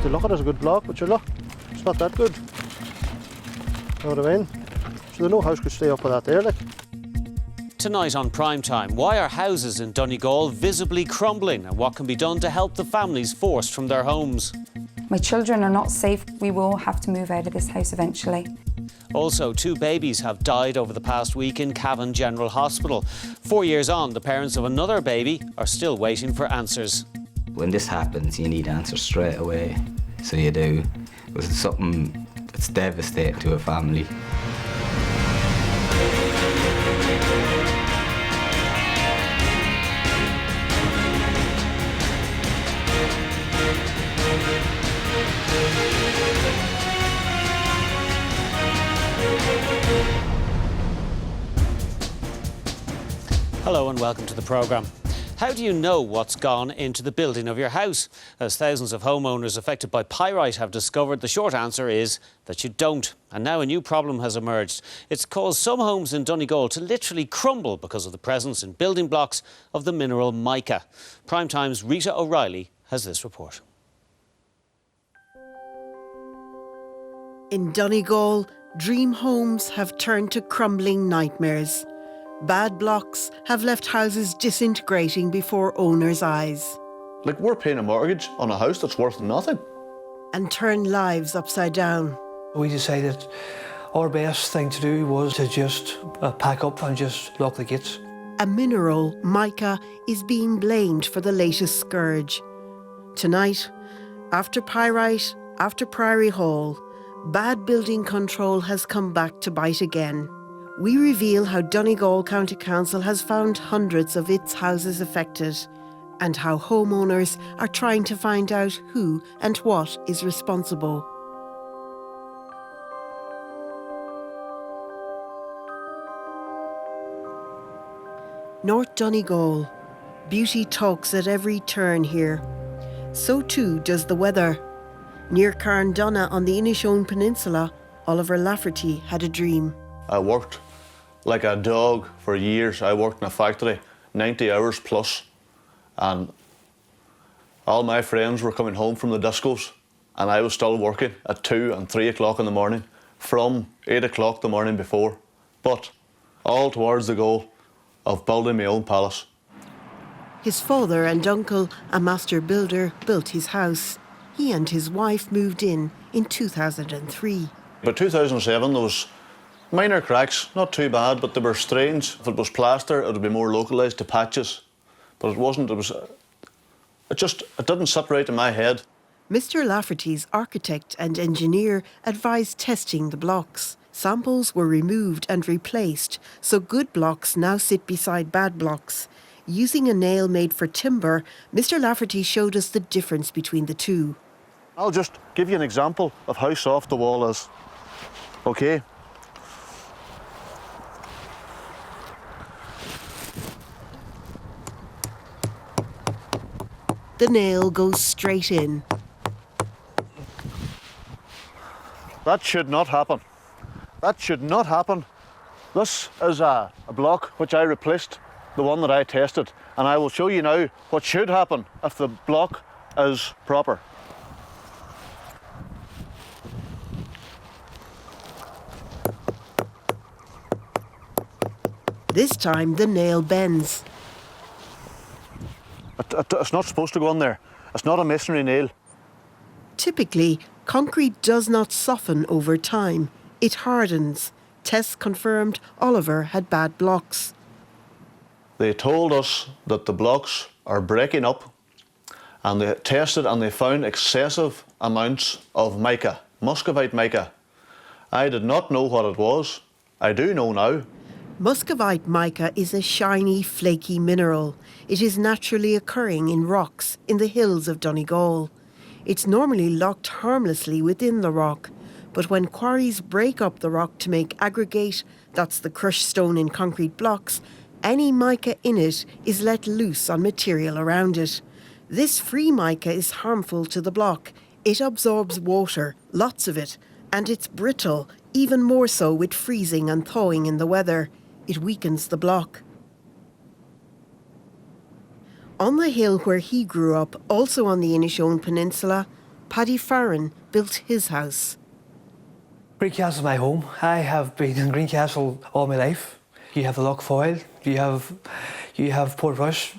you look at it as a good block, but you look, it's not that good. You know what I mean? So no house could stay up with that there, like. Tonight on Primetime, why are houses in Donegal visibly crumbling and what can be done to help the families forced from their homes? My children are not safe. We will have to move out of this house eventually. Also, 2 babies have died over the past week in Cavan General Hospital. 4 years on, the parents of another baby are still waiting for answers. When this happens, you need answers straight away. So you do. Because it's something that's devastating to a family. Hello and welcome to the programme. How do you know what's gone into the building of your house? As thousands of homeowners affected by pyrite have discovered, the short answer is that you don't. And now a new problem has emerged. It's caused some homes in Donegal to literally crumble because of the presence in building blocks of the mineral mica. Primetime's Rita O'Reilly has this report. In Donegal, dream homes have turned to crumbling nightmares. Bad blocks have left houses disintegrating before owners' eyes. Like, we're paying a mortgage on a house that's worth nothing. And turned lives upside down. We decided our best thing to do was to just pack up and just lock the gates. A mineral, mica, is being blamed for the latest scourge. Tonight, after pyrite, after Priory Hall, bad building control has come back to bite again. We reveal how Donegal County Council has found hundreds of its houses affected and how homeowners are trying to find out who and what is responsible. North Donegal. Beauty talks at every turn here. So too does the weather. Near Carndonna on the Inishowen Peninsula, Oliver Lafferty had a dream. I worked like a dog for years. I worked in a factory, 90 hours plus, and all my friends were coming home from the discos and I was still working at 2 and 3 o'clock in the morning from 8 o'clock the morning before, but all towards the goal of building my own palace. His father and uncle, a master builder, built his house. He and his wife moved in 2003. By 2007 there was minor cracks, not too bad, but they were strange. If it was plaster, it would be more localised to patches. But it wasn't, it didn't sit right in my head. Mr. Lafferty's architect and engineer advised testing the blocks. Samples were removed and replaced, so good blocks now sit beside bad blocks. Using a nail made for timber, Mr. Lafferty showed us the difference between the two. I'll just give you an example of how soft the wall is. Okay. The nail goes straight in. That should not happen. That should not happen. This is a block which I replaced, the one that I tested, and I will show you now what should happen if the block is proper. This time the nail bends. It's not supposed to go in there. It's not a masonry nail. Typically, concrete does not soften over time. It hardens. Tests confirmed Oliver had bad blocks. They told us that the blocks are breaking up, and they tested and they found excessive amounts of mica, muscovite mica. I did not know what it was. I do know now. Muscovite mica is a shiny, flaky mineral. It is naturally occurring in rocks in the hills of Donegal. It's normally locked harmlessly within the rock, but when quarries break up the rock to make aggregate, that's the crushed stone in concrete blocks, any mica in it is let loose on material around it. This free mica is harmful to the block. It absorbs water, lots of it, and it's brittle, even more so with freezing and thawing in the weather. It weakens the block. On the hill where he grew up, also on the Inishowen Peninsula, Paddy Farron built his house. Greencastle is my home. I have been in Greencastle all my life. You have the Loch Foyle, you have Portrush,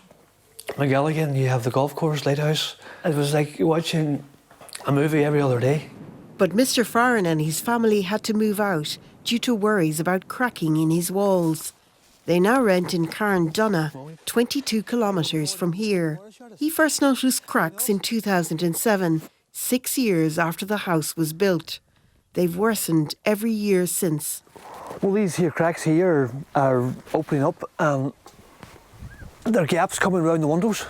McGilligan, you have the golf course, Lighthouse. It was like watching a movie every other day. But Mr. Farron and his family had to move out due to worries about cracking in his walls. They now rent in Carndonagh, 22 kilometres from here. He first noticed cracks in 2007, 6 years after the house was built. They've worsened every year since. Well, these here cracks here are opening up and there are gaps coming around the windows.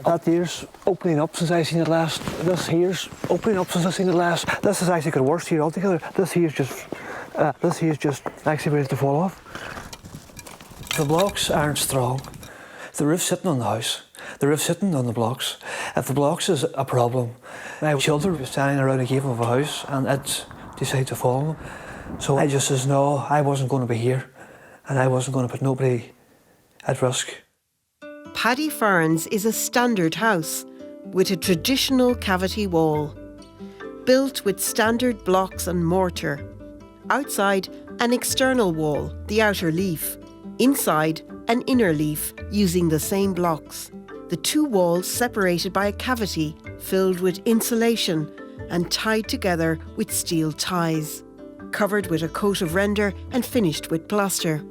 That here's opening up since I seen it last. This here's opening up since I seen it last. This is actually got worse here altogether. This here's just actually ready to fall off. The blocks aren't strong. The roof's sitting on the house. The roof's sitting on the blocks. If the blocks is a problem, my children were standing around a gable of a house and it decided to fall on them. So I just says, no, I wasn't going to be here and I wasn't going to put nobody at risk. Paddy Farron's is a standard house with a traditional cavity wall, built with standard blocks and mortar. Outside, an external wall, the outer leaf. Inside, an inner leaf using the same blocks. The two walls separated by a cavity filled with insulation and tied together with steel ties, covered with a coat of render and finished with plaster.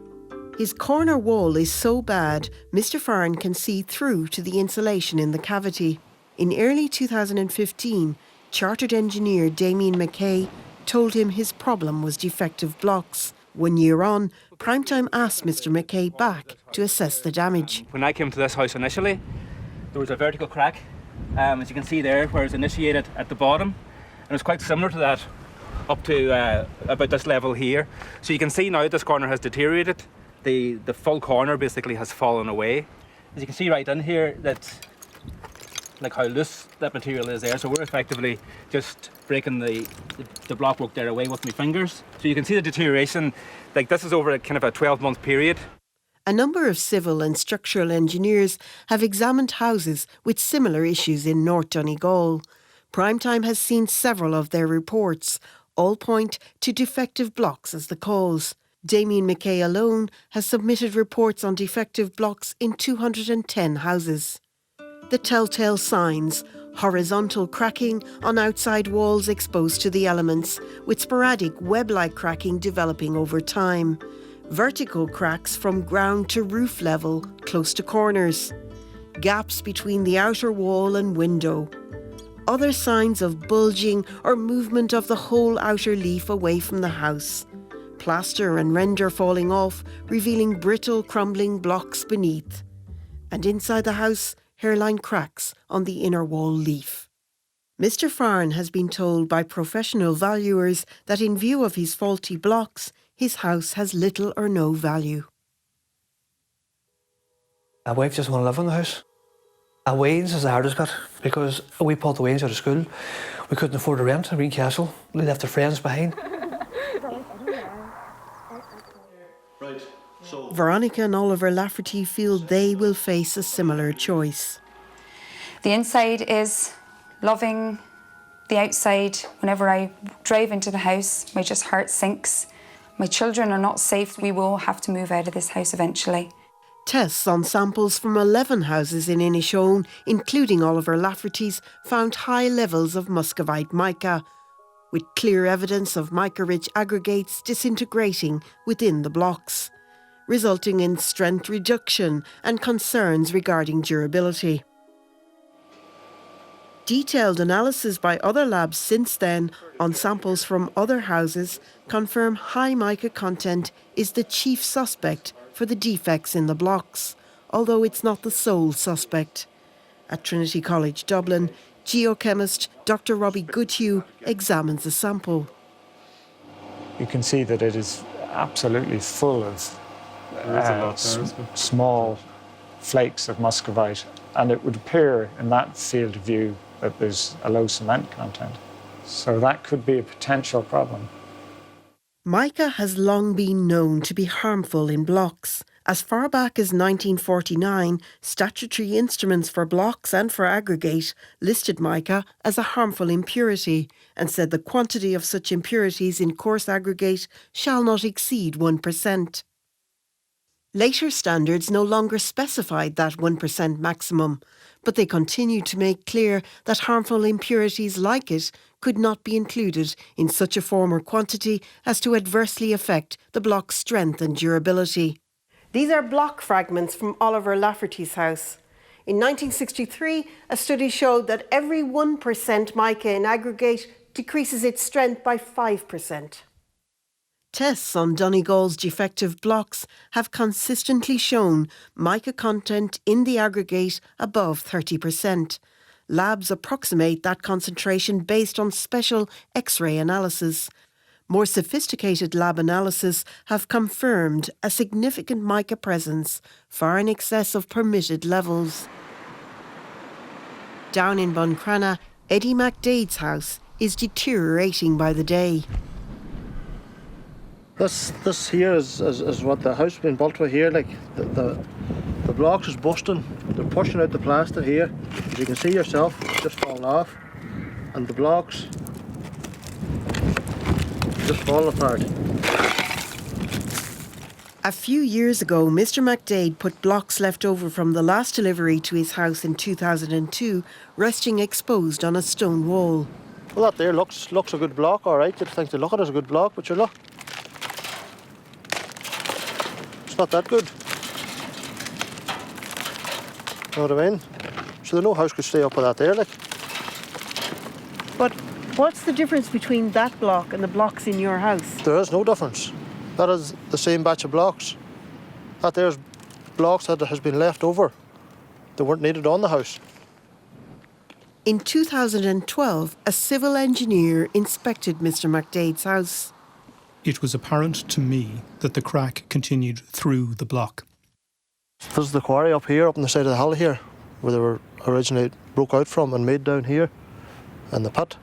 His corner wall is so bad, Mr. Farron can see through to the insulation in the cavity. In early 2015, chartered engineer Damien McKay told him his problem was defective blocks. 1 year on, Primetime asked Mr. McKay back to assess the damage. When I came to this house initially, there was a vertical crack, as you can see there, where it's initiated at the bottom. And it's quite similar to that up to about this level here. So you can see now this corner has deteriorated. The full corner basically has fallen away. As you can see right in here, that's like how loose that material is there. So we're effectively just breaking the blockwork there away with my fingers. So you can see the deterioration. Like this is over a kind of a 12-month period. A number of civil and structural engineers have examined houses with similar issues in North Donegal. Primetime has seen several of their reports. All point to defective blocks as the cause. Damien McKay alone has submitted reports on defective blocks in 210 houses. The telltale signs: horizontal cracking on outside walls exposed to the elements, with sporadic web-like cracking developing over time. Vertical cracks from ground to roof level, close to corners. Gaps between the outer wall and window. Other signs of bulging or movement of the whole outer leaf away from the house. Plaster and render falling off, revealing brittle, crumbling blocks beneath. And inside the house, hairline cracks on the inner wall leaf. Mr. Farron has been told by professional valuers that in view of his faulty blocks, his house has little or no value. My wife just want to live in the house. Wayne's is the hardest bit because we pulled the Waynes out of school. We couldn't afford to rent in Greencastle. We left our friends behind. Veronica and Oliver Lafferty feel they will face a similar choice. The inside is loving. The outside, whenever I drive into the house, my just heart sinks. My children are not safe. We will have to move out of this house eventually. Tests on samples from 11 houses in Inishowen, including Oliver Lafferty's, found high levels of muscovite mica, with clear evidence of mica-rich aggregates disintegrating within the blocks, resulting in strength reduction and concerns regarding durability. Detailed analysis by other labs since then on samples from other houses confirm high mica content is the chief suspect for the defects in the blocks, although it's not the sole suspect. At Trinity College Dublin, geochemist Dr. Robbie Goodhue examines the sample. You can see that it is absolutely full of small flakes of muscovite, and it would appear in that field of view that there's a low cement content. So that could be a potential problem. Mica has long been known to be harmful in blocks, As far back as 1949, statutory instruments for blocks and for aggregate listed mica as a harmful impurity and said the quantity of such impurities in coarse aggregate shall not exceed 1%. Later standards no longer specified that 1% maximum, but they continued to make clear that harmful impurities like it could not be included in such a form or quantity as to adversely affect the block's strength and durability. These are block fragments from Oliver Lafferty's house. In 1963, a study showed that every 1% mica in aggregate decreases its strength by 5%. Tests on Donegal's defective blocks have consistently shown mica content in the aggregate above 30%. Labs approximate that concentration based on special X-ray analysis. More sophisticated lab analysis have confirmed a significant mica presence far in excess of permitted levels. Down in Buncrana, Eddie McDade's house is deteriorating by the day. This here is what the house has been built with here. Like the blocks is busting. They're pushing out the plaster here. As you can see yourself, it's just falling off, and the blocks just fall apart. A few years ago, Mr. McDade put blocks left over from the last delivery to his house in 2002 resting exposed on a stone wall. Well, that there looks a good block, all right. You'd think to look at it as a good block, but you look, it's not that good. You know what I mean? So no house could stay up with that there, like. But what's the difference between that block and the blocks in your house? There is no difference. That is the same batch of blocks. That there's blocks that has been left over. They weren't needed on the house. In 2012, a civil engineer inspected Mr. McDade's house. It was apparent to me that the crack continued through the block. This is the quarry up here, up on the side of the hill here, where they were originally broke out from and made down here in the pit.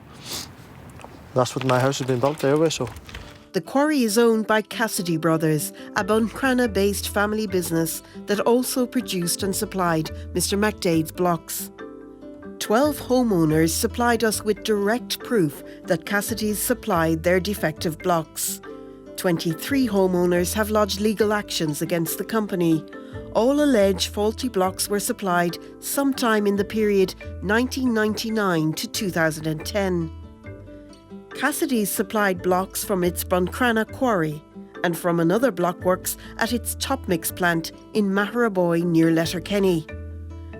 That's what my house has been built there with, so. The quarry is owned by Cassidy Brothers, a Buncrana-based family business that also produced and supplied Mr. McDade's blocks. 12 homeowners supplied us with direct proof that Cassidy's supplied their defective blocks. 23 homeowners have lodged legal actions against the company. All allege faulty blocks were supplied sometime in the period 1999 to 2010. Cassidy's supplied blocks from its Buncrana quarry and from another blockworks at its top mix plant in Maharaboy near Letterkenny.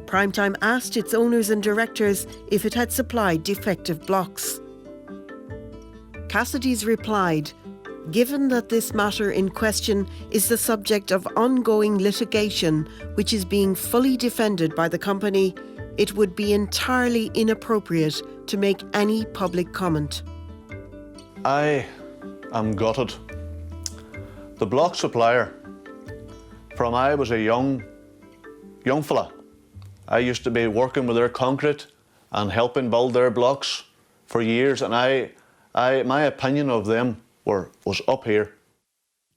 Primetime asked its owners and directors if it had supplied defective blocks. Cassidy's replied, "Given that this matter in question is the subject of ongoing litigation which is being fully defended by the company, it would be entirely inappropriate to make any public comment." I am gutted. The block supplier, from I was a young fella, I used to be working with their concrete and helping build their blocks for years, and my opinion of them was up here.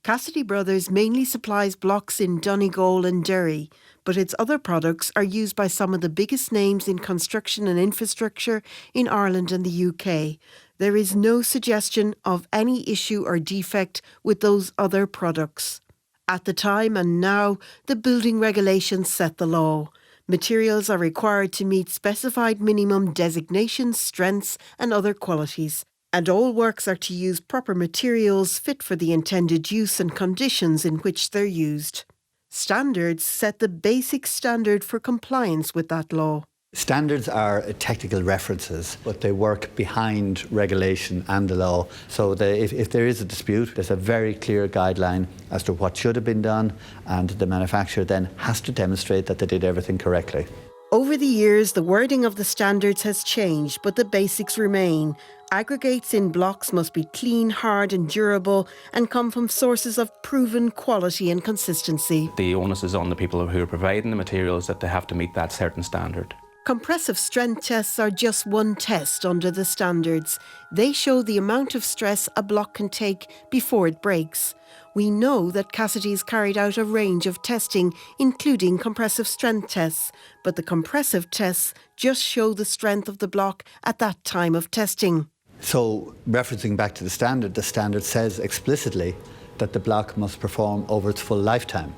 Cassidy Brothers mainly supplies blocks in Donegal and Derry, but its other products are used by some of the biggest names in construction and infrastructure in Ireland and the UK. There is no suggestion of any issue or defect with those other products. At the time and now, the building regulations set the law. Materials are required to meet specified minimum designations, strengths and other qualities, and all works are to use proper materials fit for the intended use and conditions in which they're used. Standards set the basic standard for compliance with that law. Standards are technical references, but they work behind regulation and the law. So if there is a dispute, there's a very clear guideline as to what should have been done, and the manufacturer then has to demonstrate that they did everything correctly. Over the years, the wording of the standards has changed, but the basics remain. Aggregates in blocks must be clean, hard and durable and come from sources of proven quality and consistency. The onus is on the people who are providing the materials that they have to meet that certain standard. Compressive strength tests are just one test under the standards. They show the amount of stress a block can take before it breaks. We know that Cassidy's carried out a range of testing, including compressive strength tests, but the compressive tests just show the strength of the block at that time of testing. So, referencing back to the standard says explicitly that the block must perform over its full lifetime.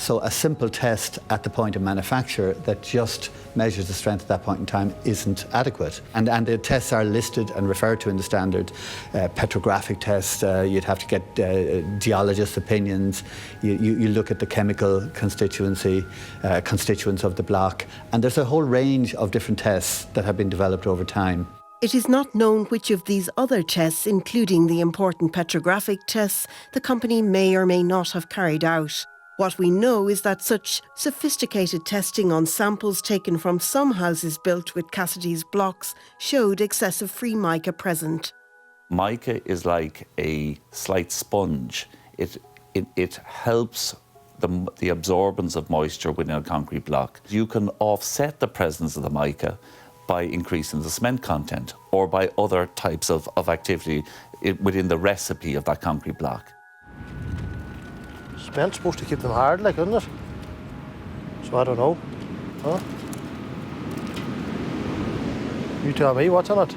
So a simple test at the point of manufacture that just measures the strength at that point in time isn't adequate. And the tests are listed and referred to in the standard. Petrographic tests, you'd have to get geologists' opinions. You look at the chemical constituents of the block. And there's a whole range of different tests that have been developed over time. It is not known which of these other tests, including the important petrographic tests, the company may or may not have carried out. What we know is that such sophisticated testing on samples taken from some houses built with Cassidy's blocks showed excessive free mica present. Mica is like a slight sponge. It helps the absorbance of moisture within a concrete block. You can offset the presence of the mica by increasing the cement content or by other types of activity within the recipe of that concrete block. Cement's supposed to keep them hard, like, isn't it? So I don't know. Huh? You tell me, what's in it?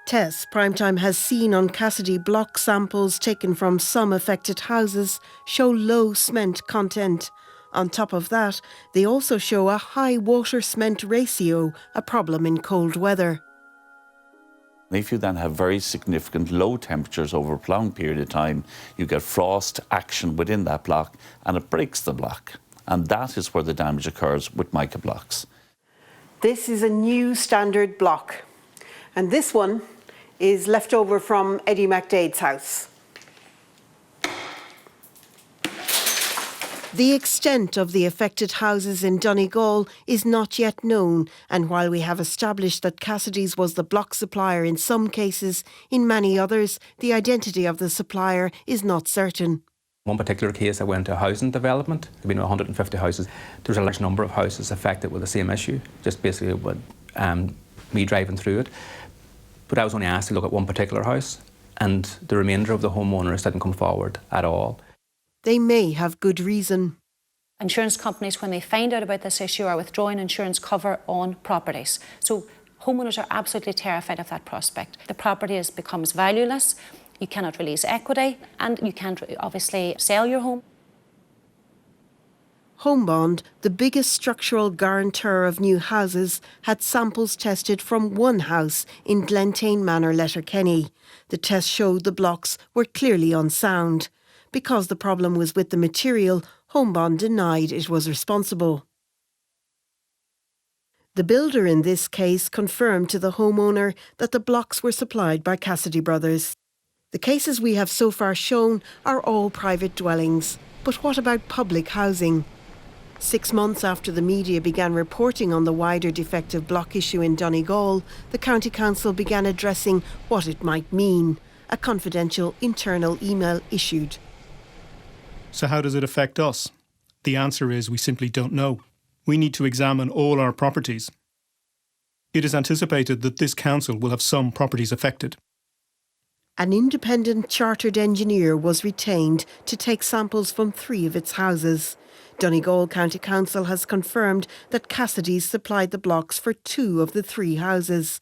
Tests Primetime has seen on Cassidy block samples taken from some affected houses show low cement content. On top of that, they also show a high water-cement ratio, a problem in cold weather. If you then have very significant low temperatures over a prolonged period of time, you get frost action within that block and it breaks the block. And that is where the damage occurs with mica blocks. This is a new standard block. And this one is left over from Eddie McDade's house. The extent of the affected houses in Donegal is not yet known, and while we have established that Cassidy's was the block supplier in some cases, in many others, the identity of the supplier is not certain. One particular case, I went to a housing development. There have been 150 houses. There's a large number of houses affected with the same issue, just basically with me driving through it. But I was only asked to look at one particular house, and the remainder of the homeowners didn't come forward at all. They may have good reason. Insurance companies, when they find out about this issue, are withdrawing insurance cover on properties. So homeowners are absolutely terrified of that prospect. The property becomes valueless, you cannot release equity, and you can't obviously sell your home. Homebond, the biggest structural guarantor of new houses, had samples tested from one house in Glentain Manor, Letterkenny. The test showed the blocks were clearly unsound. Because the problem was with the material, Homebond denied it was responsible. The builder in this case confirmed to the homeowner that the blocks were supplied by Cassidy Brothers. The cases we have so far shown are all private dwellings. But what about public housing? 6 months after the media began reporting on the wider defective block issue in Donegal, the County Council began addressing what it might mean. A confidential internal email issued. So how does it affect us? The answer is we simply don't know. We need to examine all our properties. It is anticipated that this council will have some properties affected. An independent chartered engineer was retained to take samples from 3 of its houses. Donegal County Council has confirmed that Cassidy's supplied the blocks for 2 of the 3 houses,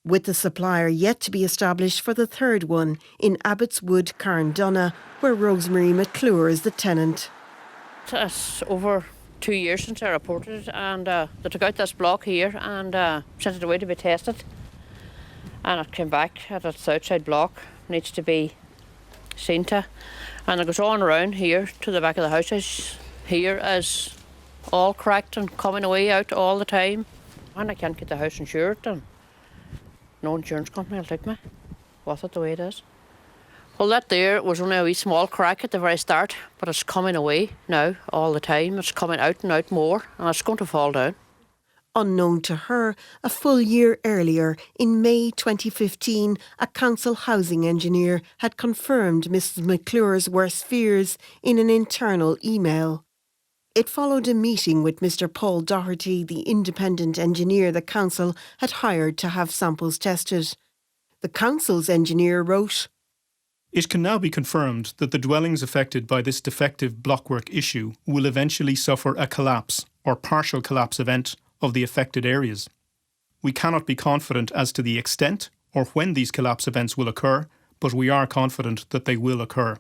with the supplier yet to be established for the 3rd one in Abbotswood, Carndonagh, where Rosemary McClure is the tenant. It's over 2 years since I reported it, and they took out this block here and sent it away to be tested. And it came back at its outside block, needs to be seen to. And it goes on around here to the back of the house. Here is all cracked and coming away out all the time. And I can't get the house insured, and no insurance company will take me with it the way it is. Well, that there was only a wee small crack at the very start, but it's coming away now all the time. It's coming out and out more, and it's going to fall down. Unknown to her, a full year earlier, in May 2015, a council housing engineer had confirmed Mrs McClure's worst fears in an internal email. It followed a meeting with Mr Paul Doherty, the independent engineer the council had hired to have samples tested. The council's engineer wrote, It can now be confirmed that the dwellings affected by this defective blockwork issue will eventually suffer a collapse or partial collapse event of the affected areas. We cannot be confident as to the extent or when these collapse events will occur, but we are confident that they will occur.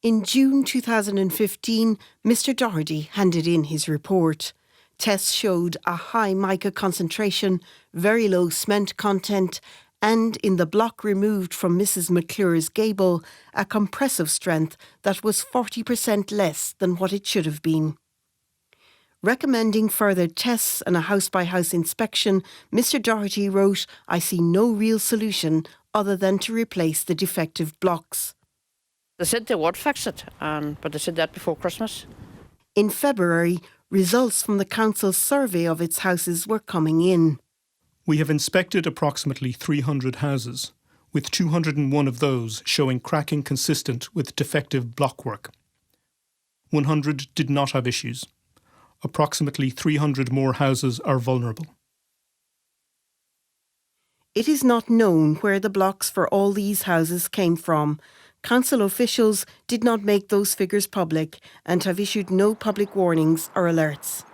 In June 2015, Mr Doherty handed in his report. Tests showed a high mica concentration, very low cement content, and in the block removed from Mrs McClure's gable, a compressive strength that was 40% less than what it should have been. Recommending further tests and a house-by-house inspection, Mr Doherty wrote, "I see no real solution other than to replace the defective blocks." They said they would fix it, but they said that before Christmas. In February, results from the council's survey of its houses were coming in. We have inspected approximately 300 houses, with 201 of those showing cracking consistent with defective blockwork. 100 did not have issues. Approximately 300 more houses are vulnerable. It is not known where the blocks for all these houses came from. Council officials did not make those figures public and have issued no public warnings or alerts.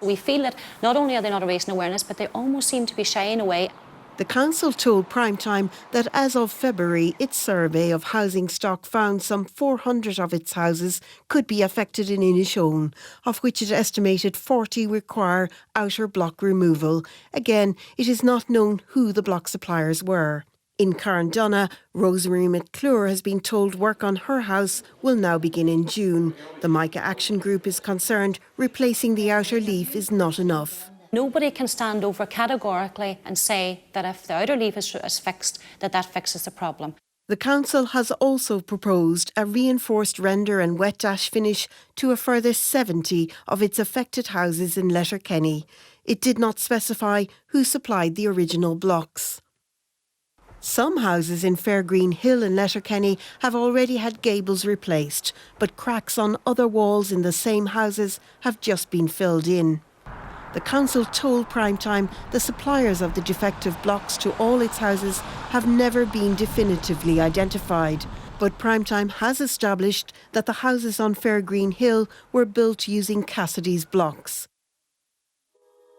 We feel that not only are they not raising awareness, but they almost seem to be shying away. The council told Primetime that as of February, its survey of housing stock found some 400 of its houses could be affected in Inishowen, of which it estimated 40 require outer block removal. Again, it is not known who the block suppliers were. In Carndonna, Rosemary McClure has been told work on her house will now begin in June. The Mica Action Group is concerned replacing the outer leaf is not enough. Nobody can stand over categorically and say that if the outer leaf is fixed, that fixes the problem. The council has also proposed a reinforced render and wet dash finish to a further 70 of its affected houses in Letterkenny. It did not specify who supplied the original blocks. Some houses in Fairgreen Hill in Letterkenny have already had gables replaced, but cracks on other walls in the same houses have just been filled in. The council told Primetime the suppliers of the defective blocks to all its houses have never been definitively identified, but Primetime has established that the houses on Fairgreen Hill were built using Cassidy's blocks.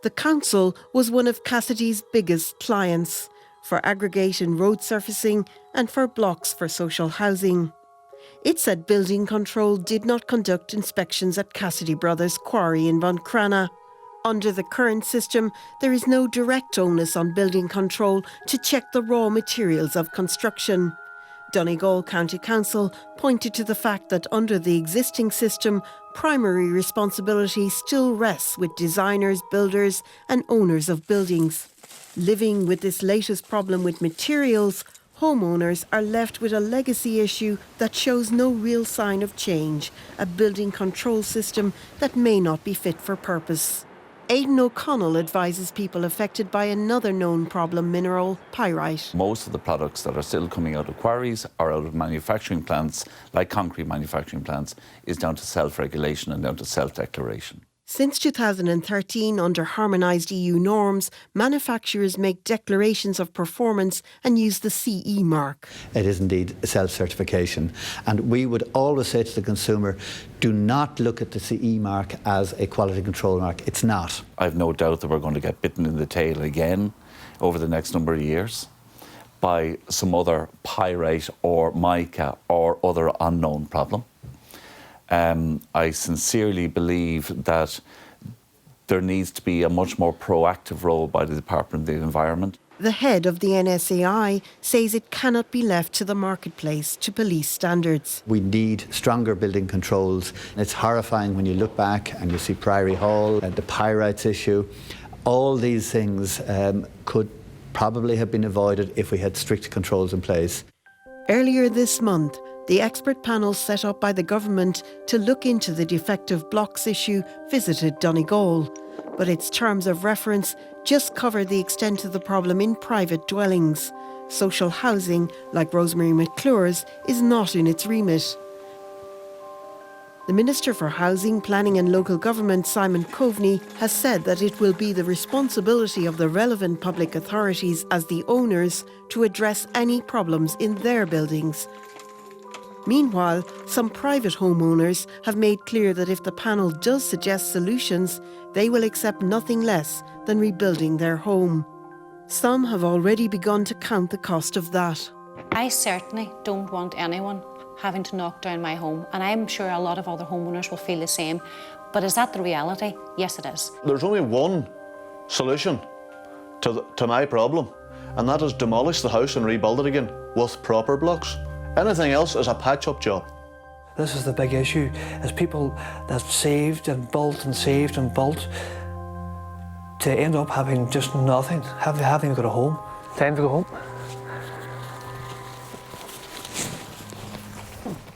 The council was one of Cassidy's biggest clients for aggregate and road surfacing and for blocks for social housing. It said building control did not conduct inspections at Cassidy Brothers Quarry in Buncrana. Under the current system, there is no direct onus on building control to check the raw materials of construction. Donegal County Council pointed to the fact that under the existing system, primary responsibility still rests with designers, builders and owners of buildings. Living with this latest problem with materials, homeowners are left with a legacy issue that shows no real sign of change, a building control system that may not be fit for purpose. Aidan O'Connell advises people affected by another known problem mineral, pyrite. Most of the products that are still coming out of quarries or out of manufacturing plants, like concrete manufacturing plants, is down to self-regulation and down to self-declaration. Since 2013, under harmonised EU norms, manufacturers make declarations of performance and use the CE mark. It is indeed self-certification. And we would always say to the consumer, do not look at the CE mark as a quality control mark. It's not. I've no doubt that we're going to get bitten in the tail again over the next number of years by some other pyrite or mica or other unknown problem. I sincerely believe that there needs to be a much more proactive role by the Department of the Environment. The head of the NSAI says it cannot be left to the marketplace to police standards. We need stronger building controls. It's horrifying when you look back and you see Priory Hall and the pyrites issue. All these things could probably have been avoided if we had strict controls in place. Earlier this month, the expert panel set up by the government to look into the defective blocks issue visited Donegal, but its terms of reference just cover the extent of the problem in private dwellings. Social housing, like Rosemary McClure's, is not in its remit. The Minister for Housing, Planning and Local Government, Simon Coveney, has said that it will be the responsibility of the relevant public authorities as the owners to address any problems in their buildings. Meanwhile, some private homeowners have made clear that if the panel does suggest solutions, they will accept nothing less than rebuilding their home. Some have already begun to count the cost of that. I certainly don't want anyone having to knock down my home, and I'm sure a lot of other homeowners will feel the same. But is that the reality? Yes, it is. There's only one solution to my problem, and that is demolish the house and rebuild it again with proper blocks. Anything else is a patch-up job. This is the big issue, is people that saved and built and saved and built to end up having just nothing, having got a home. Time to go home.